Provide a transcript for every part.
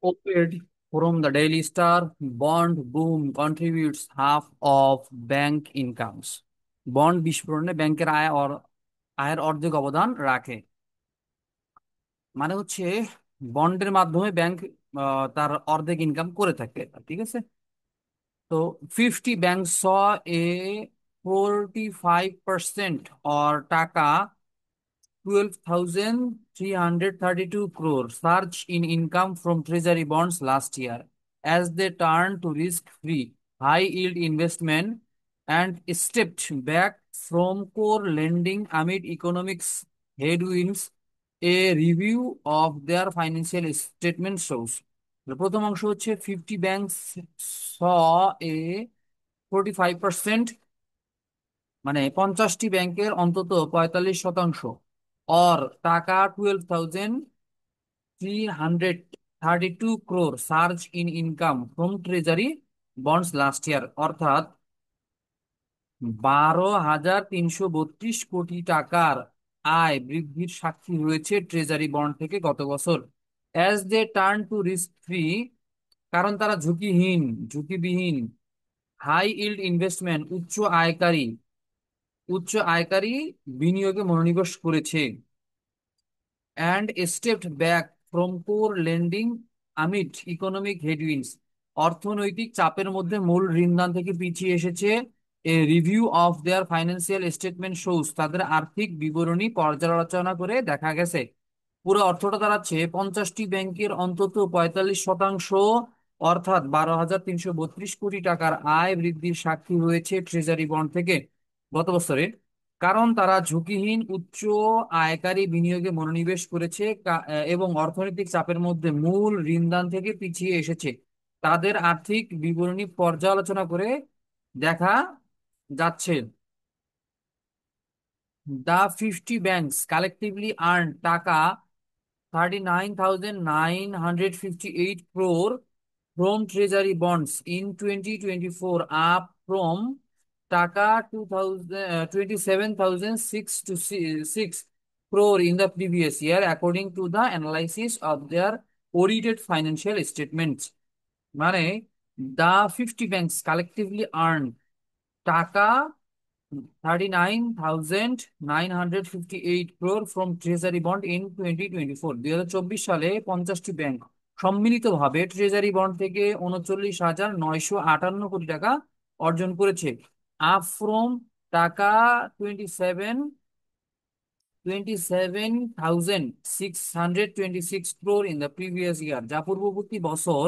Op-ed from the Daily Star, bond boom contributes half of bank incomes. Bond বিস্ফোরণে ব্যাংকের আয়ের অর্ধেক অবদান রাখে। মানে হচ্ছে বন্ডের মাধ্যমে ব্যাংক তার অর্ধেক ইনকাম করে থাকে। ঠিক আছে। তো 50 ব্যাংক স এ 45% or টাকা 12,332 crore surge in income from treasury bonds last year as they turned to risk-free, high-yield investment and stepped back from core lending amid economics headwinds, a review of their financial statement shows. প্রথম অংশ হচ্ছে 50 banks saw a 45%, মানে 50টি ব্যাংকের অন্তত 45% or টাকা 12,332 crore surge in income from treasury bonds last year, অর্থাৎ 12,332 টাকার আয় বৃদ্ধির সাক্ষী হয়েছে ট্রেজারি বন্ড থেকে গত বছর। As they turn to risk free, কারণ তারা ঝুঁকিবিহীন হাই ইল্ড ইনভেস্টমেন্ট উচ্চ আয়কারী বিনিয়োগে মনোনিবেশ করেছে। And stepped back from core lending amid economic headwinds, অর্থনৈতিক চাপের মধ্যে মূল ঋণদান থেকে পিছিয়ে এসেছে। A review of their financial statement shows, তাদের আর্থিক বিবরণী পর্যালোচনা করে দেখা গেছে পুরো অর্থটা দাঁড়াচ্ছে 50টি ব্যাংকের অন্তত 45%, অর্থাৎ 12,332 টাকার আয় বৃদ্ধির সাক্ষী হয়েছে ট্রেজারি বন্ড থেকে গত বছরে, কারণ তারা ঝুঁকিহীন উচ্চ আয়কারী বিনিয়োগে মনোনিবেশ করেছে এবং অর্থনৈতিক চাপের মধ্যে মূল ঋণদান থেকে পিছিয়ে এসেছে। তাদের আর্থিক বিবরণী পর্যালোচনা করে দেখা যাচ্ছে। দ্য 50 ব্যাংকস কালেক্টিভলি আর্ন টাকা 39,958 crore from treasury bonds in 2024, up from টাকা 27,606 crore in the previous year, according to the analysis of their audited financial statements. মানে the 50 banks collectively earned টাকা 39,958 crore from treasury bond in 2024। 2024 সালে 50টি bank সম্মিলিতভাবে treasury bond থেকে 39,958 কোটি টাকা অর্জন করেছে, আপ ফ্রম টাকা 27,626 crore in the previous year, যা পূর্ববর্তী বছর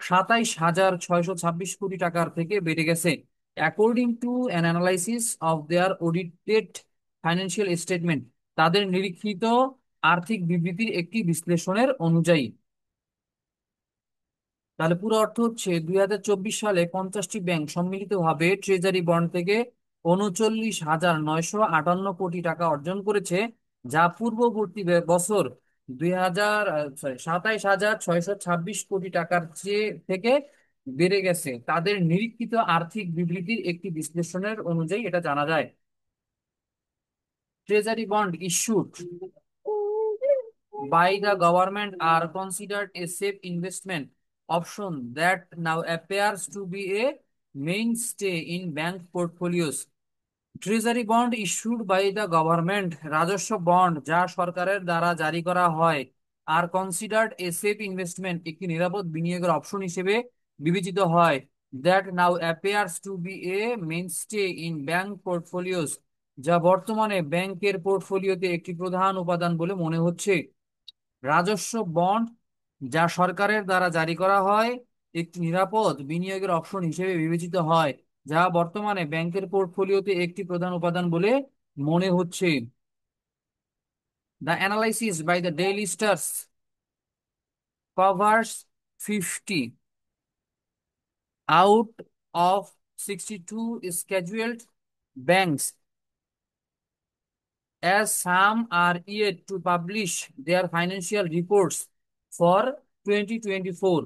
27,626 কোটি টাকার থেকে বেড়ে গেছে। According to an analysis of their audited financial statement, তাদের নিরীক্ষিত আর্থিক বিবৃতির একটি বিশ্লেষণের অনুযায়ী। তাহলে পুরো অর্থ হচ্ছে 2024 সালে 50টি ব্যাংক সম্মিলিতভাবে ট্রেজারি বন্ড থেকে 39,958 কোটি টাকা অর্জন করেছে, যা পূর্ববর্তী বছর 27,626 কোটি টাকার চেয়ে থেকে বেড়ে গেছে। তাদের নিরীক্ষিত আর্থিক বিবৃতির একটি বিশ্লেষণের অনুযায়ী এটা জানা যায়। Treasury bond issued by the government are considered a safe investment option that now appears to be a mainstay in bank portfolios. Treasury bond issued by the government, রাজস্ব বন্ড যা সরকারের দ্বারা জারি করা হয়, আর কনসিডার্ড এ সেফ ইনভেস্টমেন্ট একটি নিরাপদ বিনিয়োগের অপশন হিসেবে বিবেচিত হয়। That now appears to be a mainstay in bank portfolios, যা বর্তমানে ব্যাংকের পোর্টফোলিওতে একটি প্রধান উপাদান বলে মনে হচ্ছে। রাজস্ব বন্ড যা সরকারের দ্বারা জারি করা হয় একটি নিরাপদ বিনিয়োগের অপশন হিসেবে বিবেচিত হয়, যা বর্তমানে ব্যাংকের পোর্টফোলিওতে একটি প্রধান উপাদান বলে মনে হচ্ছে। The analysis by the Daily Stars covers 50 out of 62 scheduled banks, as some are yet to publish their financial reports for 2024।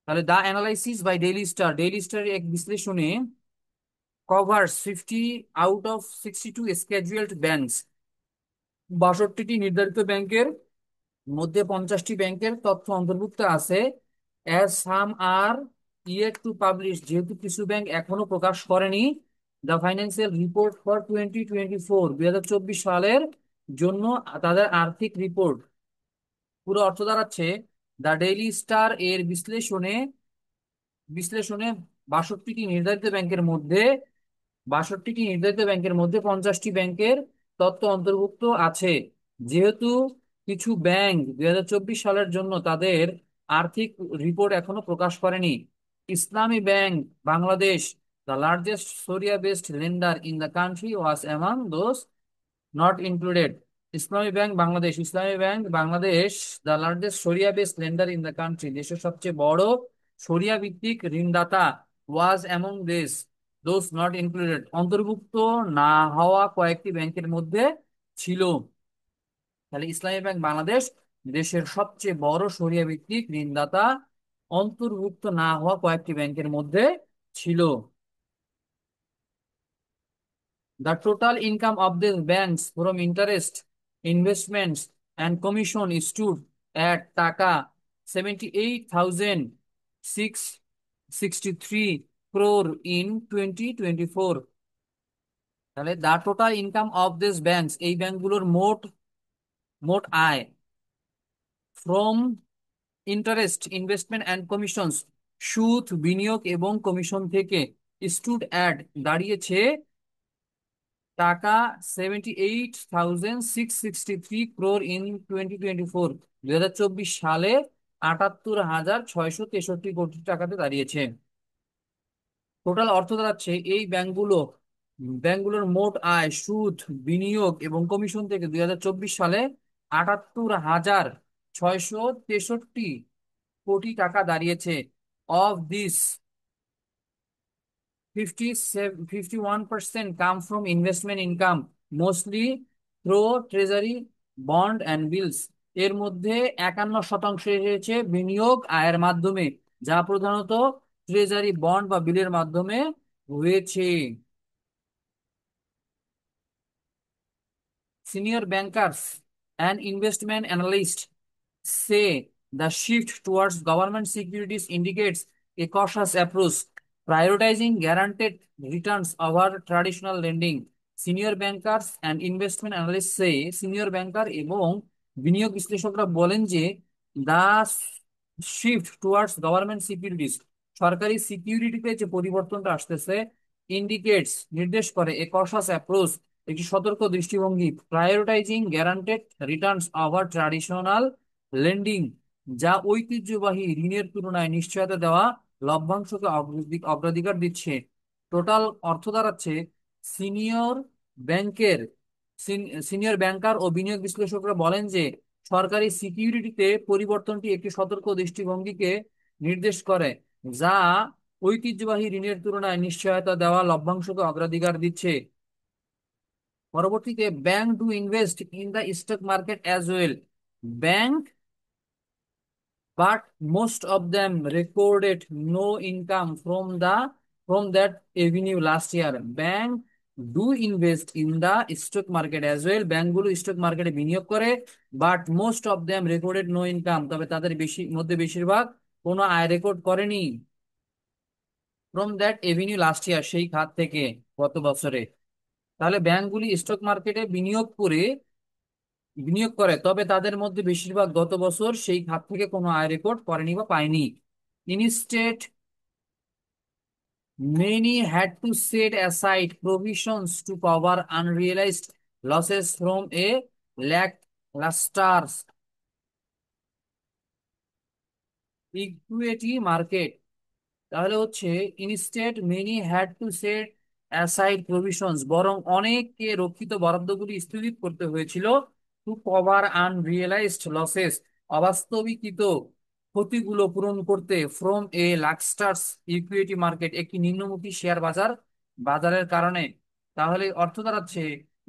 তাহলে দা অ্যানালাইসিস বাই ডেইলি স্টার এক বিশ্লেষণে কভার্স 50 আউট অফ 62 স্কেজুয়েলড ব্যাংকস, 62টি নির্ধারিত ব্যাংকের মধ্যে 50টি ব্যাংকের তথ্য অন্তর্ভুক্ত আছে। As some R yet to publish, যেহেতু কিছু ব্যাংক এখনো প্রকাশ করেনি দ্য ফাইন্যান্সিয়াল রিপোর্ট ফর 2024, 2024 সালের জন্য তাদের আর্থিক রিপোর্ট। পুরো অর্থ দাঁড়াচ্ছে, দ্য ডেইলি স্টার এর বিশ্লেষণে বিশ্লেষণে 62টি নির্ধারিত ব্যাংকের মধ্যে 50টি ব্যাংকের তথ্য অন্তর্ভুক্ত আছে। যেহেতু কিছু ব্যাংক 2024 সালের জন্য তাদের আর্থিক রিপোর্ট এখনো প্রকাশ করেনি। Islami bank Bangladesh, the largest sharia based lender in the country, was among those not included. Islami bank Bangladesh, the largest sharia based lender in the country, দেশের সবচেয়ে বড় সরিয়া ভিত্তিক ঋণদাতা, was among this those not included, অন্তর্ভুক্ত না হওয়া কয়েকটি ব্যাংকের মধ্যে ছিল। তাহলে ইসলামী ব্যাংক বাংলাদেশ দেশের সবচেয়ে বড় সরিয়া ভিত্তিক ঋণদাতা, অন্তর্ভুক্ত না হওয়া কয়েকটি ব্যাংকের মধ্যে ছিল। The total income of these banks from interest, investments, and commission stood at taka 78,663 crore in 2024. তাহলে the total income of these banks, এই ব্যাংকগুলোর মোট মোট আয়, from interest, investment and commissions, সুদ, বিনিয়োগ এবং কমিশন থেকে, stood at দাঁড়িয়েছে টাকা 78,663 ক্রোর ইন 2024, 2024 সালে 78,663 কোটি টাকাতে দাঁড়িয়েছে। টোটাল অর্থ দাঁড়াচ্ছে এই ব্যাংকগুলোর মোট আয়, সুদ, বিনিয়োগ এবং কমিশন থেকে 2024 সালে 78,663 কোটি টাকা দাঁড়িয়েছে। Of this 51% come from investment income, mostly through treasury, bond and bills. এর মধ্যে 51% এসেছে বিনিয়োগ আয়ের মাধ্যমে, যা প্রধানত ট্রেজারি, বন্ড বা বিলের মাধ্যমে হয়েছে। Senior bankers and investment analysts say the shift towards government securities indicates a cautious approach, prioritizing guaranteed returns over traditional lending. Senior bankers and investment analysts say, senior banker এবং বিনিয়োগ বিশ্লেষকরা বলেন যে, the shift towards government securities, সরকারি সিকিউরিটিতে যে পরিবর্তনটা আসতেছে, ইন্ডিকেটস নির্দেশ করে, এ কশাস অ্যাপ্রোচ একটি সতর্ক দৃষ্টিভঙ্গি, prioritising guaranteed Returns over traditional lending, যা ঐতিহ্যবাহী ঋণের তুলনায় নিশ্চয়তা দেওয়া লভ্যাংশকে অগ্রাধিকার দিচ্ছে। টোটাল অর্থ দাঁড়াচ্ছে, সিনিয়র ব্যাংকের সিনিয়র ব্যাংকার ও বিনিয়োগ বিশ্লেষকরা বলেন যে সরকারি সিকিউরিটিতে পরিবর্তনটি একটি সতর্ক দৃষ্টিভঙ্গিকে নির্দেশ করে, যা ঐতিহ্যবাহী ঋণের তুলনায় নিশ্চয়তা দেওয়া লভ্যাংশকে অগ্রাধিকার দিচ্ছে। পরবর্তীতে, bank do invest in the stock market as well, bank but most of them recorded no income from that avenue last year. Bank do invest in the stock market as well. ব্যাংকগুলো stock মার্কেটে বিনিয়োগ করে, but most of them recorded no income, তবে তাদের বেশিরভাগ কোনো আয় record করেনি। From that avenue last year, সেই খাত থেকে গত বছরে। তাহলে ব্যাংকগুলি স্টক মার্কেটে বিনিয়োগ করে, তবে তাদের মধ্যে বেশিরভাগ গত বছর সেই খাত থেকে কোনো আয় রেকর্ড করেনি বা পায়নি। Instead, many had to set aside provisions to cover unrealized losses from a lackluster equity market. তাহলে হচ্ছে, instead many had to set aside provisions, বরং অনেককে রক্ষিত বরাদ্দগুলি স্থগিত করতে হয়েছিল, টু কভার আনরিয়েলাইজড লসেস, অবাস্তবিকৃত ক্ষতিগুলো পূরণ করতে, ফ্রম এ লাক্সটার্স ইকুইটি মার্কেট, একটি নিম্নমুখী শেয়ার বাজারের কারণে। তাহলে অর্থ দাঁড়াচ্ছে,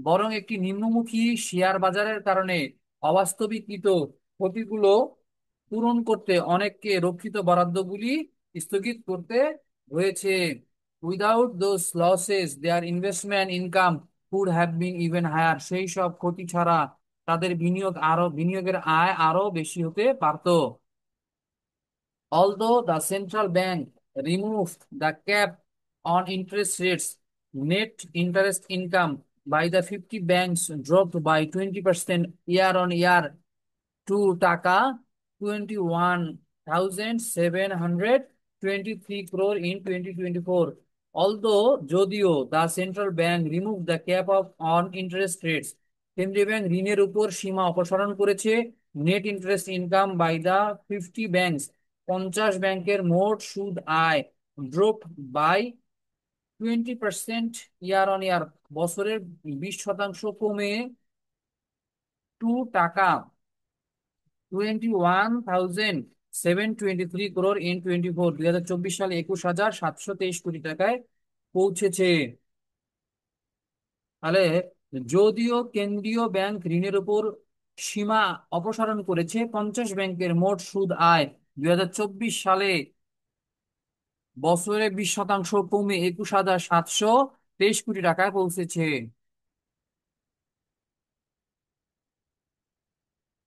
বরং একটি নিম্নমুখী শেয়ার বাজারের কারণে অবাস্তবিকৃত ক্ষতিগুলো পূরণ করতে অনেককে রক্ষিত বরাদ্দগুলি স্থগিত করতে হয়েছে। Without those losses their investment income could have been even higher, সেই সব ক্ষতি ছাড়া তাদের বিনিয়োগের আয় আরো বেশি হতে পারত। Although the central bank removed the cap on interest rates, net interest income by the 50 banks dropped by 20% year on year to Taka 21,723 crore in 2024. Although যদিও the central bank removed the cap on interest rates, কেন্দ্রীয় bank ঋণের উপর সীমা অপসারণ করেছে, net interest income by the 50 banks 50 ব্যাংকের মোট সুদ আয় drop by 20% year on year, বছরের 20% কমে টু টাকা 21,723 crore ইন 2024 সালে 21,723 টাকায় পৌঁছেছে। তাহলে যদিও কেন্দ্রীয় ব্যাংক ঋণের উপর সীমা অপসারণ করেছে, 50 ব্যাংকের মোট সুদ আয় 2024 সালে বছরে 20% কমে 21,723 কোটি টাকায় পৌঁছেছে।